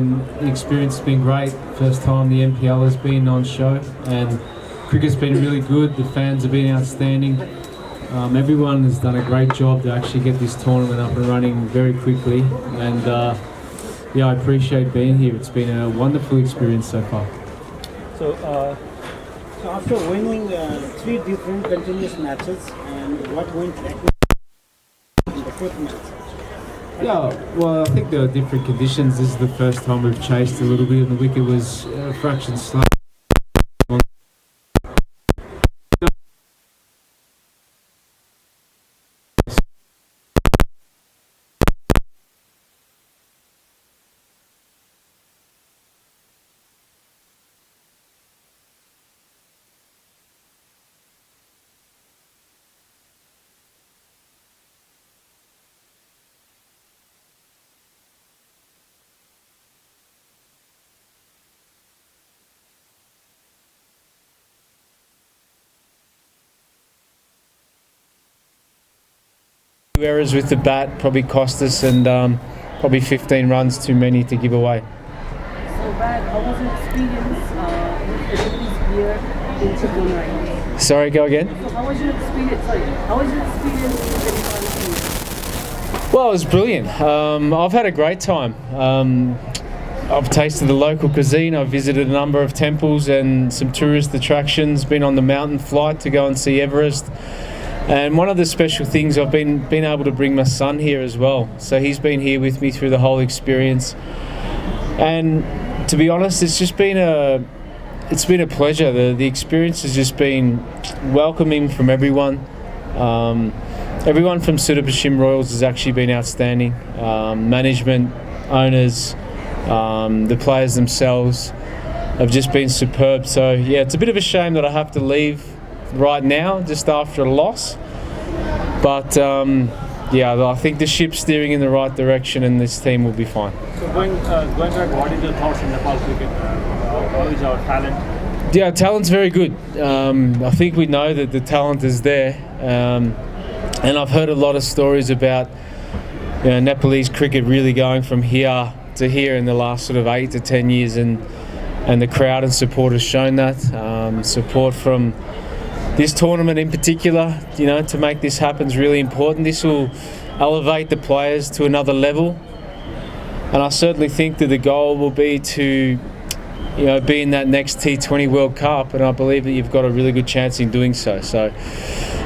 And the experience has been great. First time the NPL has been on show, and cricket's been really good. The fans have been outstanding. Everyone has done a great job to actually get this tournament up and running very quickly. And yeah, I appreciate being here. It's been a wonderful experience so far. So after winning 3 different continuous matches, and what went wrong in the 4th match? Yeah, well, I think there are different conditions. This is the first time we've chased a little bit, and the wicket was a fraction slow. Errors with the bat probably cost us, and probably 15 runs too many to give away. So bad. How was your experience here in Chitwan right now? Sorry, go again? So how was your experience? Well, it was brilliant. I've had a great time. I've tasted the local cuisine. I've visited a number of temples and some tourist attractions. Been on the mountain flight to go and see Everest. And one of the special things, I've been able to bring my son here as well. So he's been here with me through the whole experience. And to be honest, it's been a pleasure. The experience has just been welcoming from everyone. Everyone from Sudurpaschim Royals has actually been outstanding. Management, owners, the players themselves have just been superb. So yeah, it's a bit of a shame that I have to leave right now, just after a loss. But yeah, I think the ship's steering in the right direction, and this team will be fine. So going back, what is your thoughts on Nepal cricket? How is our talent? Yeah, talent's very good. I think we know that the talent is there, and I've heard a lot of stories about Nepalese cricket really going from here to here in the last sort of 8 to 10 years, and the crowd and support has shown that. Support from this tournament in particular, to make this happen is really important. This will elevate the players to another level, and I certainly think that the goal will be to, be in that next T20 World Cup, and I believe that you've got a really good chance in doing so. So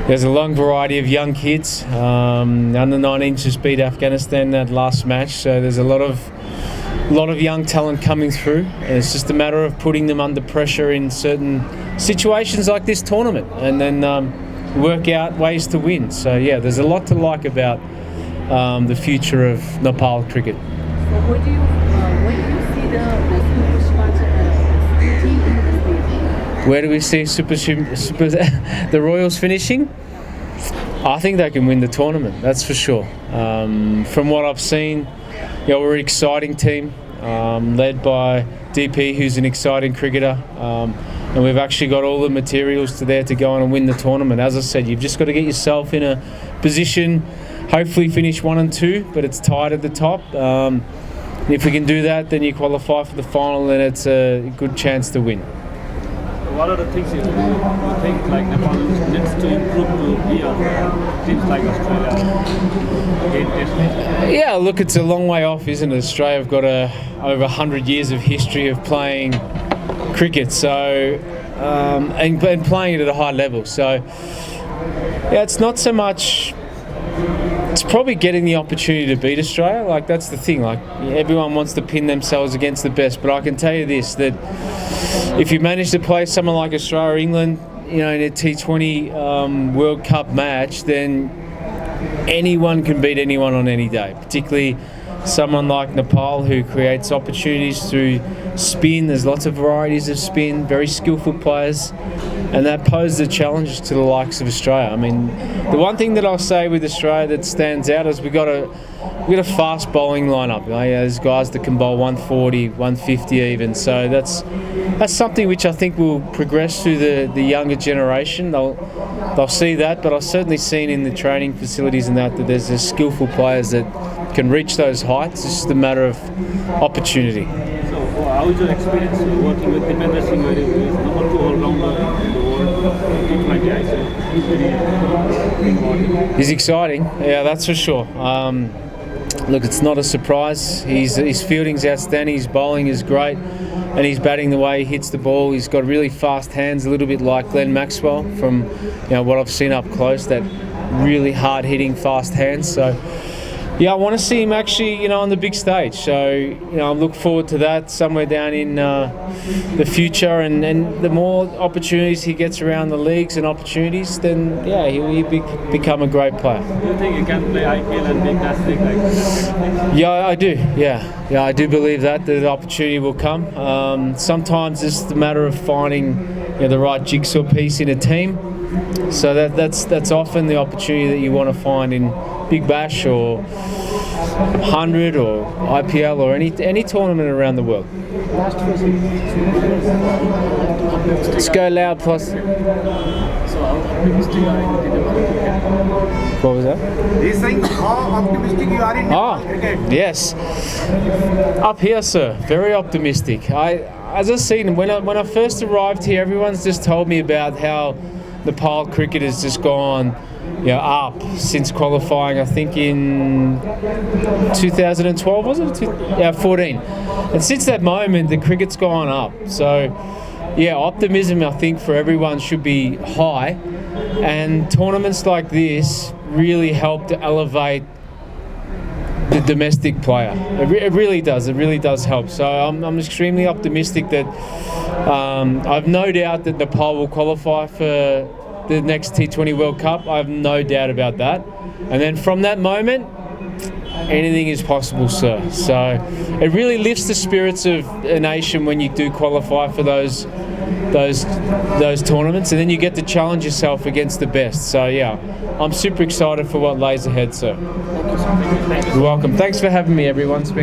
there's a long variety of young kids. Under 19 just beat Afghanistan in that last match, so there's a lot of young talent coming through, and it's just a matter of putting them under pressure in certain situations like this tournament, and then work out ways to win. So yeah, there's a lot to like about the future of Nepal cricket. So when do you see the team in the stage? Where do we see the Royals finishing? I think they can win the tournament, that's for sure. From what I've seen, we're an exciting team, led by DP, who's an exciting cricketer, and we've actually got all the materials to go on and win the tournament. As I said, you've just got to get yourself in a position, hopefully finish 1 and 2, but it's tied at the top. If we can do that, then you qualify for the final, and it's a good chance to win. What are the things you think like Nepal needs to improve to be on teams like Australia? Yeah, look, it's a long way off, isn't it? Australia have got over 100 years of history of playing cricket, so and playing it at a high level. So yeah, it's not so much. It's probably getting the opportunity to beat Australia. Like, that's the thing. Like, everyone wants to pin themselves against the best, but I can tell you this: that if you manage to play someone like Australia or England, in a T20 World Cup match, then anyone can beat anyone on any day. Particularly someone like Nepal, who creates opportunities through spin. There's lots of varieties of spin, very skillful players, and that poses a challenge to the likes of Australia. I mean, the one thing that I'll say with Australia that stands out is we've got we've got a fast bowling lineup. There's guys that can bowl 140, 150 even. So that's something which I think will progress through the younger generation. They'll see that, but I've certainly seen in the training facilities and that there's skillful players that can reach those heights. It's just a matter of opportunity. So, how is your experience working with Dipendra Singh Airee, who is number 2 all-rounder in the world T20 IPL? He's very important. He's exciting, yeah, that's for sure. Look, it's not a surprise. His fielding's outstanding, his bowling is great, and he's batting the way he hits the ball. He's got really fast hands, a little bit like Glenn Maxwell from what I've seen up close, that really hard-hitting, fast hands. So, yeah, I want to see him actually, on the big stage. So, I look forward to that somewhere down in the future. And the more opportunities he gets around the leagues and opportunities, then, yeah, he'll become a great player. Do you think he can play IPL and make that league like that? Yeah, I do. Yeah, I do believe that the opportunity will come. Sometimes it's a matter of finding the right jigsaw piece in a team. So that's often the opportunity that you want to find in Big Bash or 100 or IPL or any tournament around the world. Last question. Let's go loud, plus. So how optimistic are you with Nepal cricket? What was that? He's saying how optimistic you are in Nepal cricket. Yes. Up here, sir. Very optimistic. As I've seen, when I first arrived here, everyone's just told me about how Nepal cricket has just gone up since qualifying, I think in 2012, was it? 14. And since that moment, the cricket's gone up. So, yeah, optimism, I think, for everyone should be high. And tournaments like this really help to elevate the domestic player. It really does. It really does help. So I'm extremely optimistic that I've no doubt that Nepal will qualify for the next T20 World Cup. I have no doubt about that. And then from that moment, anything is possible, sir. So it really lifts the spirits of a nation when you do qualify for those tournaments, and then you get to challenge yourself against the best. So yeah, I'm super excited for what lays ahead, sir. You're welcome. Thanks for having me, everyone. It's been